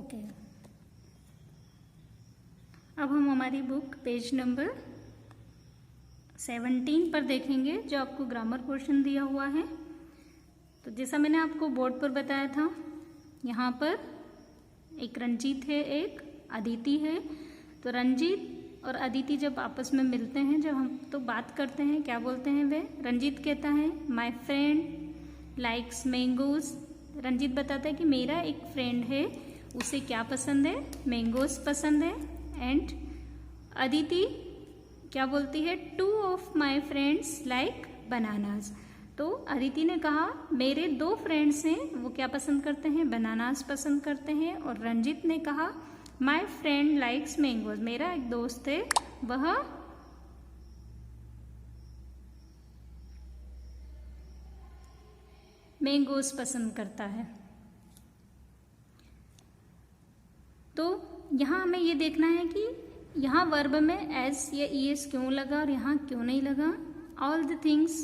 Okay, अब हम हमारी बुक पेज नंबर 17 पर देखेंगे जो आपको ग्रामर पोर्शन दिया हुआ है। तो जैसा मैंने आपको बोर्ड पर बताया था, यहाँ पर एक रंजीत है, एक अदिति है। तो रंजीत और अदिति जब आपस में मिलते हैं, जब हम तो बात करते हैं, क्या बोलते हैं वे? रंजीत कहता है my friend likes mangoes. Ranjit बताता है कि मेरा एक फ्रेंड है, उसे क्या पसंद है? मैंगोज पसंद है। एंड अदिति क्या बोलती है? Two of my friends like bananas. तो अदिति ने कहा मेरे 2 फ्रेंड्स हैं, वो क्या पसंद करते हैं? बनानास पसंद करते हैं। और रंजीत ने कहा माई फ्रेंड लाइक्स मैंगोज, मेरा एक दोस्त है, वह मैंगोज पसंद करता है। तो यहाँ हमें ये देखना है कि यहाँ वर्ब में एस या ई एस क्यों लगा और यहाँ क्यों नहीं लगा। All the things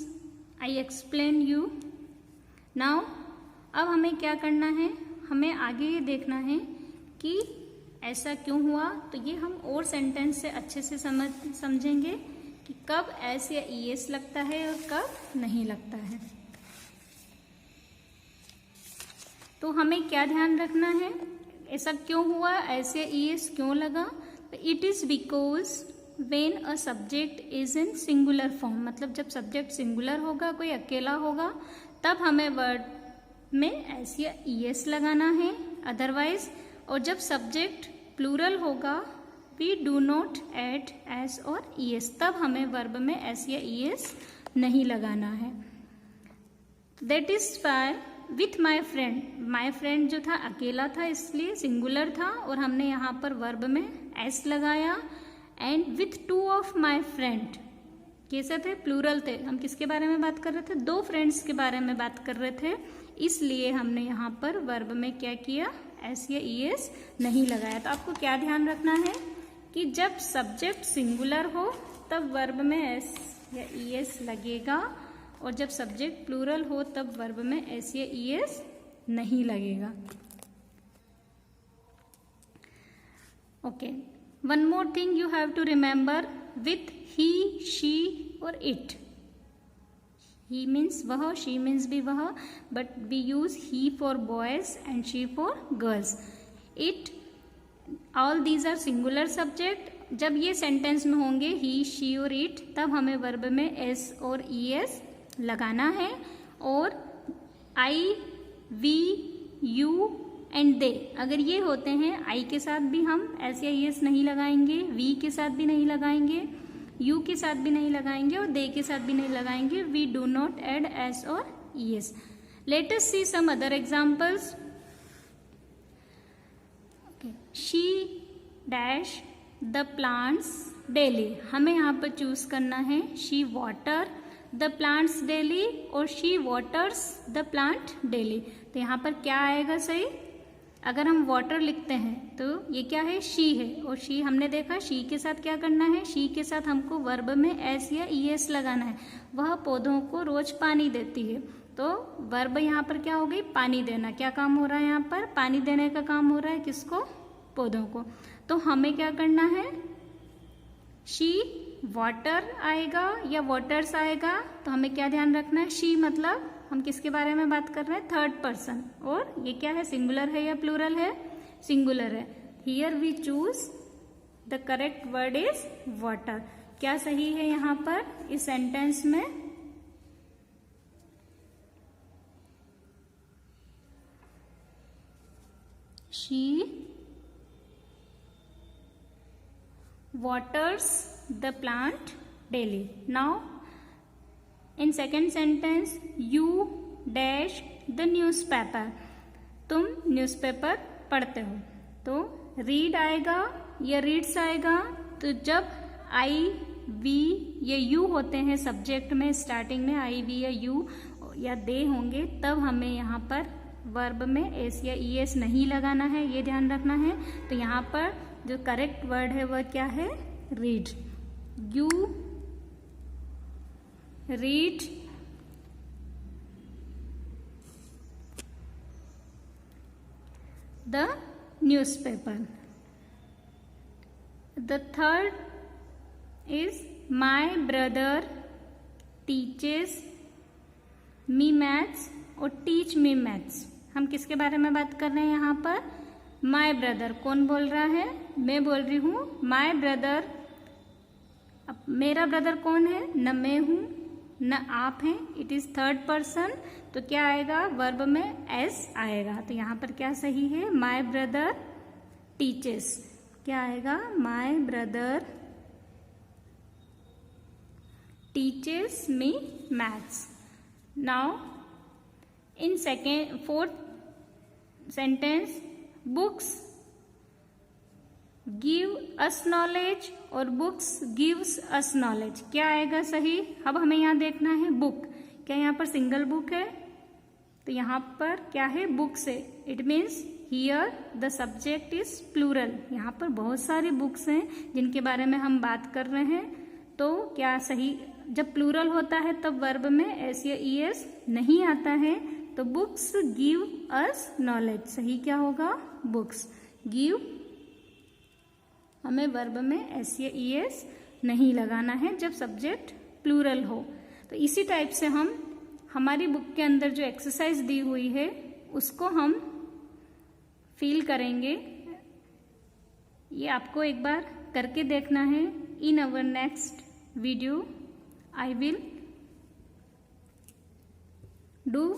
I explain you now. अब हमें क्या करना है? हमें आगे ये देखना है कि ऐसा क्यों हुआ। तो ये हम और सेंटेंस से अच्छे से समझेंगे कि कब एस या ई एस लगता है और कब नहीं लगता है। तो हमें क्या ध्यान रखना है? ऐसा क्यों हुआ, ऐसे ई एस क्यों लगा? It is because when a subject is in singular form, मतलब जब सब्जेक्ट सिंगुलर होगा, कोई अकेला होगा, तब हमें वर्ड में एस या ई एस लगाना है। अदरवाइज, और जब सब्जेक्ट प्लूरल होगा, we do not add S और ई एस, तब हमें वर्ब में एस या ई एस नहीं लगाना है। That is why with my friend जो था अकेला था, इसलिए सिंगुलर था और हमने यहाँ पर वर्ब में एस लगाया। And with 2 of my friend कैसे थे? प्लूरल थे। हम किसके बारे में बात कर रहे थे? 2 फ्रेंड्स के बारे में बात कर रहे थे, इसलिए हमने यहाँ पर वर्ब में क्या किया? एस या ई एस नहीं लगाया। तो आपको क्या ध्यान रखना है कि जब सब्जेक्ट सिंगुलर हो तब वर्ब में एस या ई एस लगेगा, और जब सब्जेक्ट प्लूरल हो तब वर्ब में एस या ई एस नहीं लगेगा। Okay, one more thing you have to remember with he, she और इट। ही मीन्स वह, शी मीन्स भी वह, but we use he for boys and she for girls. It, all these are singular subject. जब ये sentence में होंगे ही, she और it, तब हमें वर्ब में एस और ई एस लगाना है। और आई, वी, यू एंड दे, अगर ये होते हैं, आई के साथ भी हम एस या ई एस नहीं लगाएंगे, वी के साथ भी नहीं लगाएंगे, यू के साथ भी नहीं लगाएंगे और दे के साथ भी नहीं लगाएंगे। We do not add S और E S. Let us see some other examples. She dash the plants daily, हमें यहाँ पर चूज करना है she water the plants daily और she waters the plant daily. तो यहाँ पर क्या आएगा सही? अगर हम वाटर लिखते हैं तो ये क्या है? शी है, और शी हमने देखा शी के साथ क्या करना है? शी के साथ हमको वर्ब में एस या ई एस लगाना है। वह पौधों को रोज पानी देती है, तो वर्ब यहाँ पर क्या हो गई? पानी देना। क्या काम हो रहा है यहाँ पर? पानी देने का काम हो रहा है। किसको? पौधों को। तो हमें क्या करना है? शी वाटर आएगा या वाटर्स आएगा, तो हमें क्या ध्यान रखना है? शी मतलब हम किसके बारे में बात कर रहे हैं? Third person. और ये क्या है? सिंगुलर है या प्लूरल है? सिंगुलर है। Here we choose the correct word is water. क्या सही है यहाँ पर इस सेंटेंस में? She waters the plant daily. Now in second sentence, you dash the newspaper, तुम न्यूज़पेपर पढ़ते हो। तो read आएगा या reads आएगा। तो जब आई, वी या यू होते हैं सब्जेक्ट में, स्टार्टिंग में आई, वी या यू या दे होंगे, तब हमें यहाँ पर वर्ब में एस या ई एस नहीं लगाना है, ये ध्यान रखना है। तो यहाँ पर जो करेक्ट वर्ड है वह क्या है? Read. You read the newspaper. The third is my brother teaches me maths और teach me maths. हम किसके बारे में बात कर रहे हैं यहाँ पर? my brother. कौन बोल रहा है? मैं बोल रही हूँ my brother. अब मेरा ब्रदर कौन है? न मैं हूँ न आप हैं. इट इज थर्ड पर्सन, तो क्या आएगा? वर्ब में एस आएगा. तो यहाँ पर क्या सही है? My brother teaches. क्या आएगा? My brother teaches me maths. Now in fourth sentence, books give us knowledge और बुक्स गिव्स अस नॉलेज. क्या आएगा सही? अब हमें यहाँ देखना है बुक. क्या यहाँ पर सिंगल बुक है? तो यहाँ पर क्या है? बुक्स है. It means here the subject is plural. यहाँ पर बहुत सारी बुक्स हैं जिनके बारे में हम बात कर रहे हैं. तो क्या सही? जब प्लूरल होता है तब वर्ब में एस या ई एस नहीं आता है. तो बुक्स गिव अस नॉलेज. सही क्या होगा? Books give. हमें वर्ब में एस या ई एस नहीं लगाना है जब सब्जेक्ट प्लूरल हो. तो इसी टाइप से हम हमारी बुक के अंदर जो एक्सरसाइज दी हुई है उसको हम फील करेंगे. ये आपको एक बार करके देखना है. In our next video I will do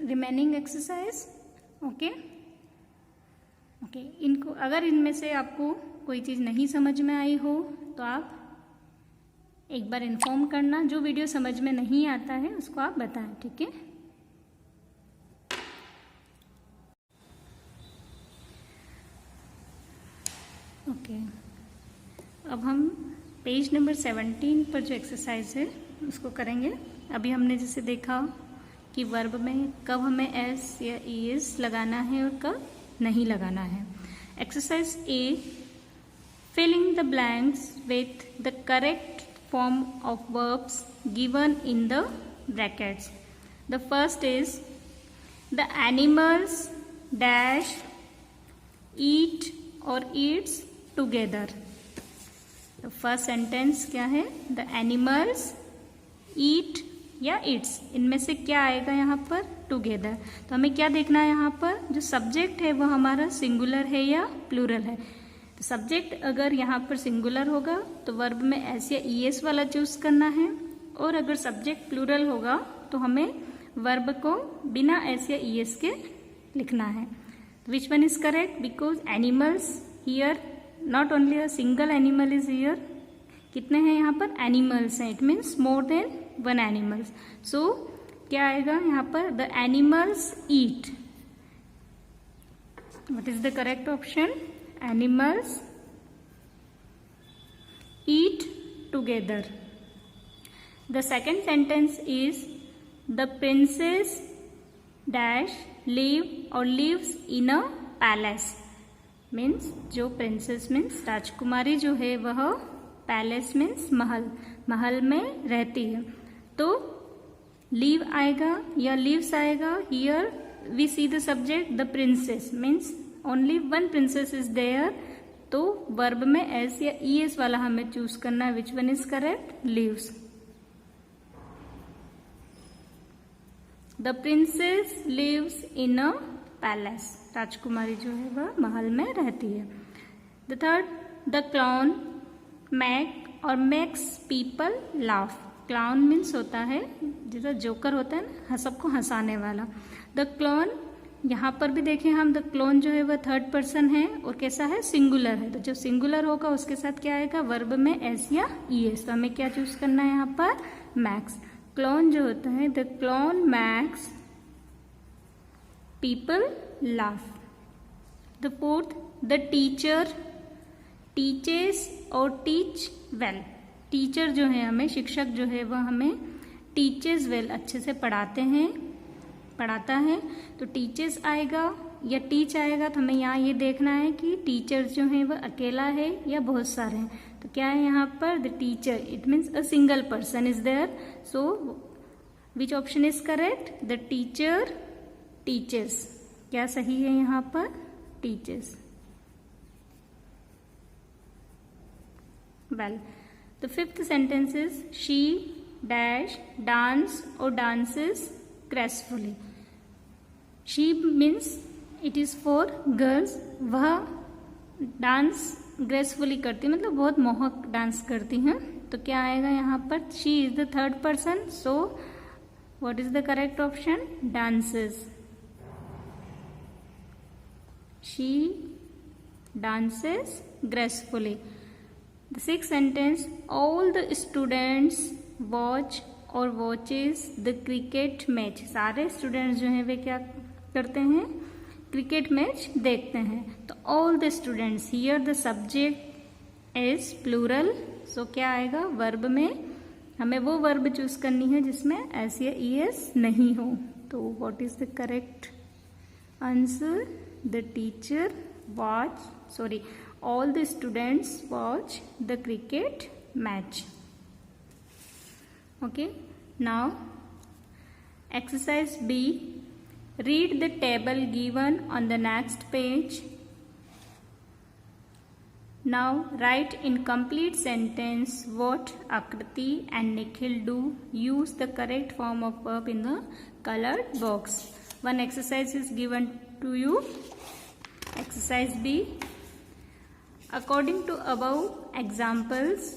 remaining exercise. Okay. इनको अगर इनमें से आपको कोई चीज़ नहीं समझ में आई हो तो आप एक बार इन्फॉर्म करना. जो वीडियो समझ में नहीं आता है उसको आप बताएं. ठीक है. ओके. अब हम पेज नंबर 17 पर जो एक्सरसाइज है उसको करेंगे. अभी हमने जैसे देखा कि वर्ब में कब हमें एस या ई एस लगाना है और कब नहीं लगाना है. Exercise A, filling the blanks with the correct form of verbs given in the brackets. The first is the animals dash eat or eats together. The first sentence क्या है? The animals eat या eats. इनमें से क्या आएगा यहाँ पर? together. तो हमें क्या देखना है यहाँ पर? जो सब्जेक्ट है वो हमारा सिंगुलर है या प्लूरल है. सब्जेक्ट अगर यहाँ पर सिंगुलर होगा तो वर्ब में एस या ई एस वाला चूज करना है. और अगर सब्जेक्ट प्लूरल होगा तो हमें वर्ब को बिना एस या ई एस के लिखना है. Which one is correct? Because animals here, not only a single animal is here. कितने हैं यहाँ पर? एनिमल्स हैं. It means more than one animals. So क्या आएगा यहाँ पर? The animals eat. What is the correct option? Animals eat together. The second sentence is the princess dash live or lives in a palace. Means जो princess means राजकुमारी जो है वह palace means महल, महल में रहती है. तो live आएगा या lives आएगा. Here we see the subject the princess means only one princess is there. तो वर्ब में एस या ई एस वाला हमें चूज करना है. Which one is correct? Lives. The princess lives in a palace. राजकुमारी जो है वह महल में रहती है. The third, the clown make और makes people laugh. Clown means होता है जैसा जोकर होता है ना, सबको हंसाने वाला. द क्लाउन, यहाँ पर भी देखें हम, द क्लोन जो है वह थर्ड पर्सन है और कैसा है? सिंगुलर है. तो जो सिंगुलर होगा उसके साथ क्या आएगा? वर्ब में एस या ई एस. तो हमें क्या चूज करना है यहाँ पर? मैक्स. क्लोन जो होता है, the clone max people laugh. The fourth, the teacher teaches और टीच वेल. टीचर जो है हमें, शिक्षक जो है वह हमें टीचेस वेल, अच्छे से पढ़ाते हैं, पढ़ाता है. तो टीचर्स आएगा या टीच आएगा. तो हमें यहाँ ये देखना है कि टीचर जो है वह अकेला है या बहुत सारे हैं. तो क्या है यहाँ पर? The teacher. It means a single person is there. So which option is correct? The teacher teachers. क्या सही है यहाँ पर? Teachers. well. The fifth sentence is she dash dance or dances gracefully. She means it is for girls. वह dance gracefully करती है, मतलब बहुत मोहक डांस करती हैं. तो क्या आएगा यहाँ पर? She is the third person, so what is the correct option? Dances. She dances gracefully. The sixth sentence, all the students watch or watches the cricket match. सारे स्टूडेंट्स जो हैं वे क्या करते हैं? क्रिकेट मैच देखते हैं. तो all the students, here the subject is plural, so क्या आएगा? वर्ब में हमें वो वर्ब चूज करनी है जिसमें एस या ईएस नहीं हो. तो what is the correct answer? The teacher all the students watch the cricket match. Okay, now exercise B, read the table given on the next page. Now write in complete sentence what Akriti and Nikhil do. Use the correct form of verb in the colored box. One exercise is given to you. Exercise B, according to above examples,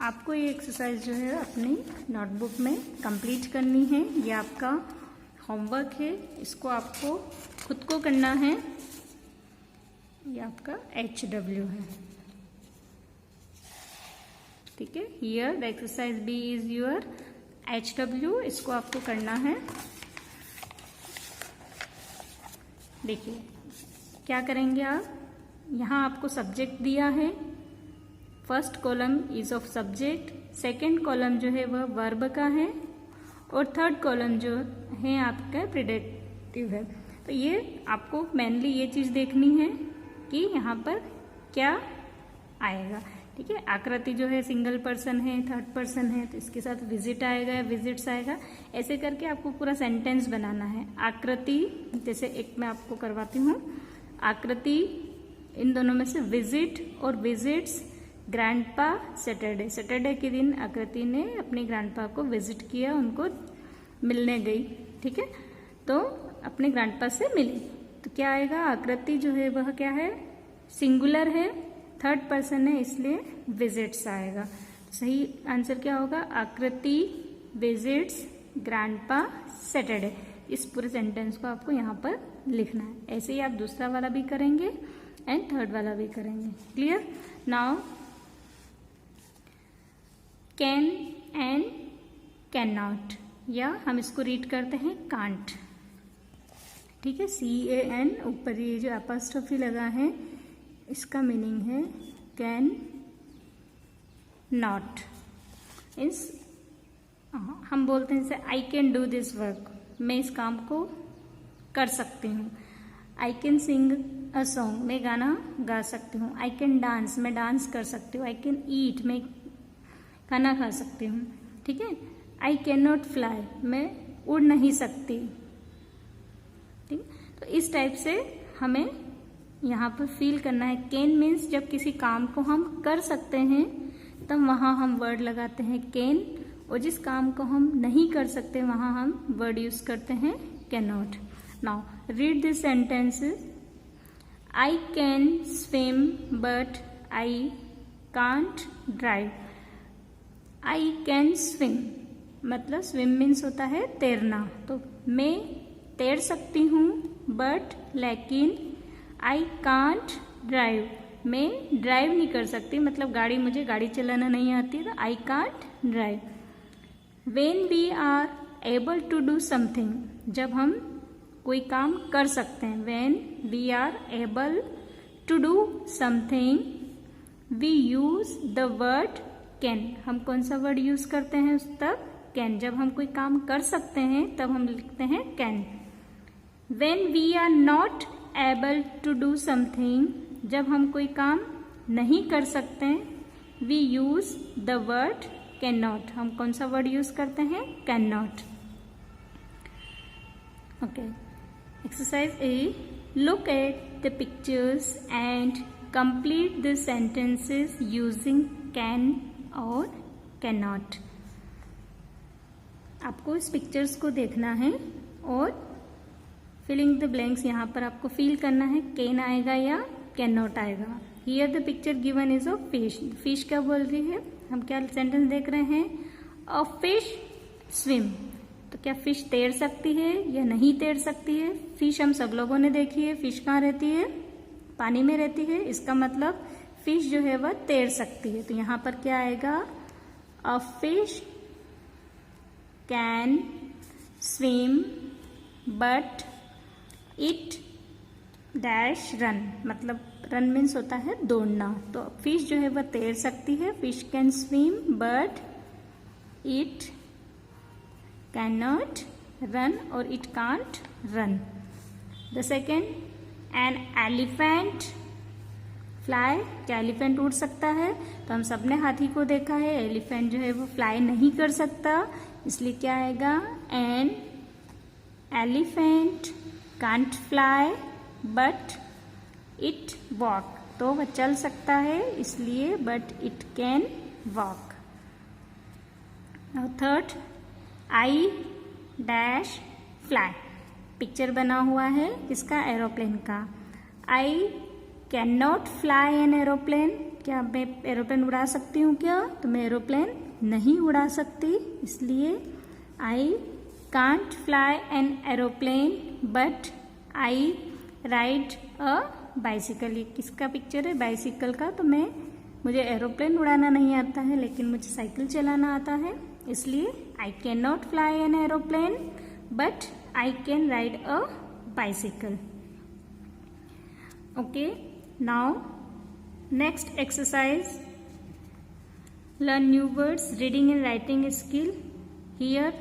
आपको ये exercise जो है अपनी notebook में complete करनी है. ये आपका होमवर्क है, इसको आपको खुद को करना है. ये आपका HW है, ठीक है. Here the exercise B is your HW. इसको आपको करना है. देखिए क्या करेंगे आप. यहाँ आपको सब्जेक्ट दिया है. First column is of subject, second column जो है वह वर्ब का है, और थर्ड कॉलम जो है आपका प्रेडिकेटिव है. तो ये आपको मेनली ये चीज़ देखनी है कि यहाँ पर क्या आएगा. ठीक है. आकृति जो है सिंगल पर्सन है, थर्ड पर्सन है, तो इसके साथ विजिट आएगा, विजिट्स आएगा. ऐसे करके आपको पूरा सेंटेंस बनाना है. आकृति, जैसे एक मैं आपको करवाती हूँ. आकृति, इन दोनों में से विजिट और विजिट्स ग्रैंडपा सैटरडे. सैटरडे के दिन आकृति ने अपने ग्रैंडपा को विजिट किया, उनको मिलने गई. ठीक है. तो अपने ग्रैंडपा से मिली. तो क्या आएगा? आकृति जो है वह क्या है? सिंगुलर है, थर्ड पर्सन है, इसलिए विजिट्स आएगा. सही आंसर क्या होगा? आकृति विजिट्स ग्रैंडपा सैटरडे. इस पूरे सेंटेंस को आपको यहाँ पर लिखना है. ऐसे ही आप दूसरा वाला भी करेंगे एंड थर्ड वाला भी करेंगे. Clear? Now can and can not, या हम इसको रीड करते हैं कांट. ठीक है. CAN ऊपर ये जो अपॉस्ट्रोफी लगा है इसका मीनिंग है कैन नॉट. इस हम बोलते हैं जैसे I can do this work, मैं इस काम को कर सकती हूँ. I can sing a song, मैं गाना गा सकती हूँ. आई कैन डांस, मैं डांस कर सकती हूँ. आई कैन ईट, मैं खाना खा सकती हूँ. ठीक है. आई कैन नॉट फ्लाई, मैं उड़ नहीं सकती. ठीक. तो इस टाइप से हमें यहाँ पर फील करना है. कैन मीन्स जब किसी काम को हम कर सकते हैं तब वहाँ हम वर्ड लगाते हैं कैन, और जिस काम को हम नहीं कर सकते वहाँ हम वर्ड यूज करते हैं can not. Now read this sentences. I can swim but I can't drive. I can swim मतलब स्विम मीन्स होता है तैरना. तो मैं तैर सकती हूँ, बट लेकिन आई कांट ड्राइव, मैं ड्राइव नहीं कर सकती, मतलब मुझे गाड़ी चलाना नहीं आती. तो I can't drive. When we are able to do something, जब हम कोई काम कर सकते हैं. When we are able to do something we use the word can. हम कौन सा वर्ड यूज करते हैं उस तब? कैन. जब हम कोई काम कर सकते हैं तब हम लिखते हैं can. When we are not able to do something, जब हम कोई काम नहीं कर सकते हैं we use the word cannot. हम कौन सा वर्ड यूज करते हैं? Cannot. Okay. Exercise A, look at the pictures and complete the sentences using can और कैन नॉट। आपको इस पिक्चर्स को देखना है और फिलिंग द ब्लैंक्स यहाँ पर आपको फील करना है, कैन आएगा या कैन नॉट आएगा। Here the picture given is of fish. Fish क्या बोल रही है, हम क्या सेंटेंस देख रहे हैं, अ फिश स्विम। तो क्या फिश तैर सकती है या नहीं तैर सकती है। फिश हम सब लोगों ने देखी है, फिश कहाँ रहती है, पानी में रहती है। इसका मतलब फिश जो है वह तैर सकती है। तो यहाँ पर क्या आएगा, a fish can swim but it dash run. मतलब रन मीन्स होता है दौड़ना। तो फिश जो है वह तैर सकती है, fish can swim but it can not run और it can't run. The second, an elephant fly. क्या एलिफेंट उड़ सकता है, तो हम सबने हाथी को देखा है, एलिफेंट जो है वो फ्लाई नहीं कर सकता, इसलिए क्या आएगा, an elephant can't fly but it walk. तो वह चल सकता है इसलिए but it can walk. Now third, I dash fly. Picture बना हुआ है किसका, एरोप्लेन का। I can not fly an aeroplane. क्या मैं एरोप्लेन उड़ा सकती हूँ क्या, तो मैं एरोप्लेन नहीं उड़ा सकती, इसलिए I can't fly an aeroplane but I ride a bicycle. ये किसका पिक्चर है, बाइसिकल का। तो मुझे एरोप्लेन उड़ाना नहीं आता है लेकिन मुझे साइकिल चलाना आता है, इसलिए I can not fly an aeroplane but I can ride a bicycle. Okay, now next exercise, learn new words, reading and writing skill. Here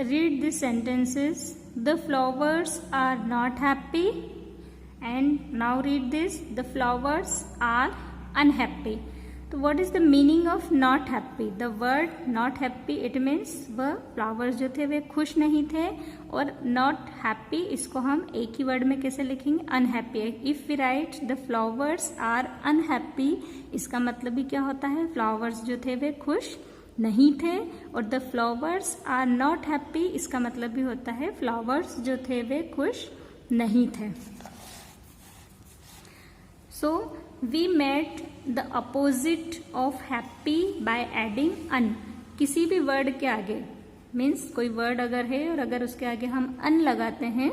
read the sentences. The flowers are not happy. And now read this, the flowers are unhappy. तो what is the meaning of not happy? The word not happy, it means वह flowers जो थे वे खुश नहीं थे, और not happy इसको हम एक ही वर्ड में कैसे लिखेंगे, unhappy। If we write the flowers are unhappy, इसका मतलब भी क्या होता है, flowers जो थे वे खुश नहीं थे, और the flowers are not happy इसका मतलब भी होता है flowers जो थे वे खुश नहीं थे। So we made the opposite of happy by adding un। किसी भी वर्ड के आगे, मीन्स कोई वर्ड अगर है और अगर उसके आगे हम अन लगाते हैं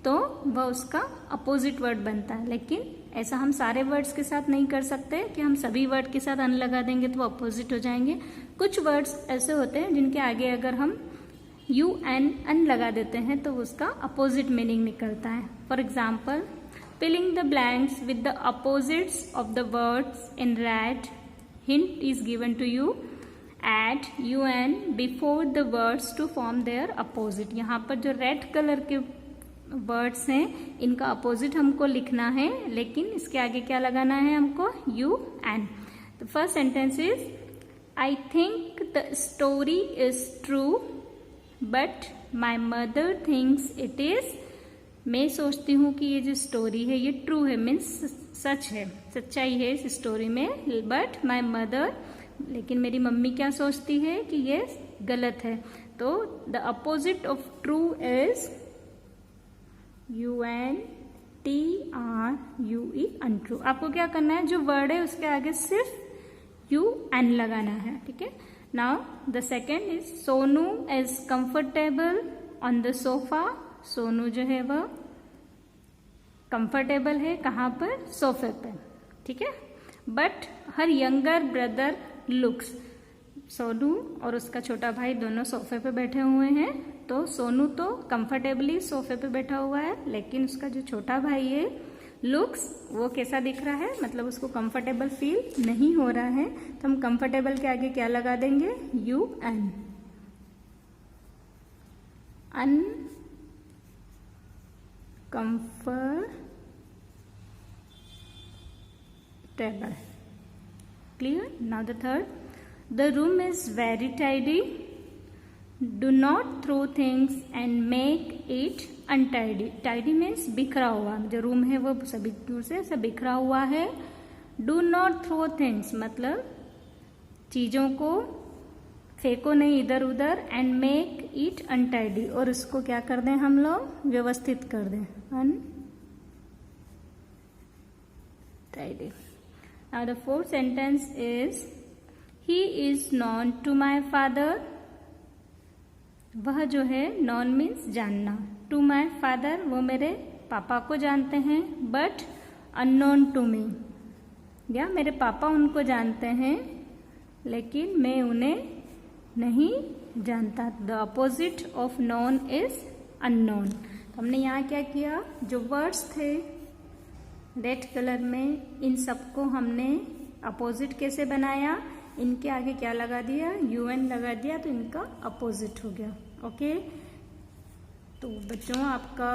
तो वह उसका अपोजिट वर्ड बनता है। लेकिन ऐसा हम सारे वर्ड्स के साथ नहीं कर सकते कि हम सभी वर्ड के साथ अन लगा देंगे तो वो अपोजिट हो जाएंगे। कुछ वर्ड्स ऐसे होते हैं जिनके आगे अगर हम यू एन अन लगा देते हैं तो उसका अपोजिट मीनिंग निकलता है। For example, filling the blanks with the opposites of the words in red. Hint is given to you. Add un before the words to form their opposite. यहाँ पर जो रेड कलर के words हैं इनका opposite हमको लिखना है, लेकिन इसके आगे क्या लगाना है हमको, U N. The first sentence is, I think the story is true but my mother thinks it is. मैं सोचती हूँ कि ये जो स्टोरी है ये ट्रू है, मीन्स सच है, सच्चाई है इस स्टोरी में, बट माई मदर, लेकिन मेरी मम्मी क्या सोचती है कि ये गलत है। तो the opposite of true is U N T R U E, untrue. आपको क्या करना है, जो वर्ड है उसके आगे सिर्फ यू एन लगाना है, ठीक है। Now the second is, Sonu is comfortable on the sofa. Sonu जो है वह कंफर्टेबल है कहाँ पर, सोफे पे, ठीक है। But her younger brother looks, Sonu और उसका छोटा भाई दोनों सोफे पे बैठे हुए हैं, तो सोनू तो कंफर्टेबली सोफे पे बैठा हुआ है, लेकिन उसका जो छोटा भाई है लुक्स, वो कैसा दिख रहा है, मतलब उसको कंफर्टेबल फील नहीं हो रहा है। तो हम कंफर्टेबल के आगे क्या लगा देंगे, U N. comfortable. Clear? Now the third, the room is very tidy. Do not throw things and make it untidy. Tidy means बिखरा हुआ, जो रूम है वो सभी दूर से ऐसा बिखरा हुआ है, डू नॉट थ्रो थिंग्स मतलब चीज़ों को फेंको नहीं इधर उधर, एंड मेक इट अनटाइडी और उसको क्या कर दें हम लोग, व्यवस्थित कर दें, untidy. Now the fourth sentence is he is known to my father. वह जो है, नॉन मीन्स जानना, टू माई फादर वो मेरे पापा को जानते हैं, बट अननोन टू मी, या मेरे पापा उनको जानते हैं लेकिन मैं उन्हें नहीं जानता। The opposite of non is unknown. तो हमने यहाँ क्या किया, जो वर्ड्स थे रेड कलर में, इन सबको हमने अपोजिट कैसे बनाया, इनके आगे क्या लगा दिया, UN लगा दिया, तो इनका अपोजिट हो गया। ओके, तो बच्चों आपका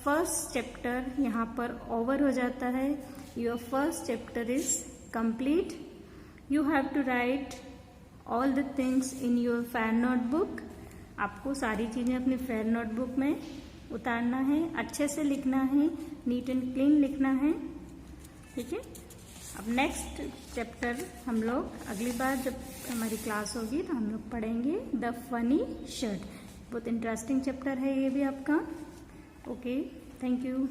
फर्स्ट चैप्टर यहाँ पर ओवर हो जाता है। Your first chapter is complete. You have to write all the things in your fair notebook. आपको सारी चीज़ें अपनी फेयर नोटबुक में उतारना है, अच्छे से लिखना है, नीट एंड क्लीन लिखना है, ठीक है। अब नेक्स्ट चैप्टर हम लोग अगली बार जब हमारी क्लास होगी तो हम लोग पढ़ेंगे द फनी शर्ट। बहुत इंटरेस्टिंग चैप्टर है ये भी आपका। Okay, thank you.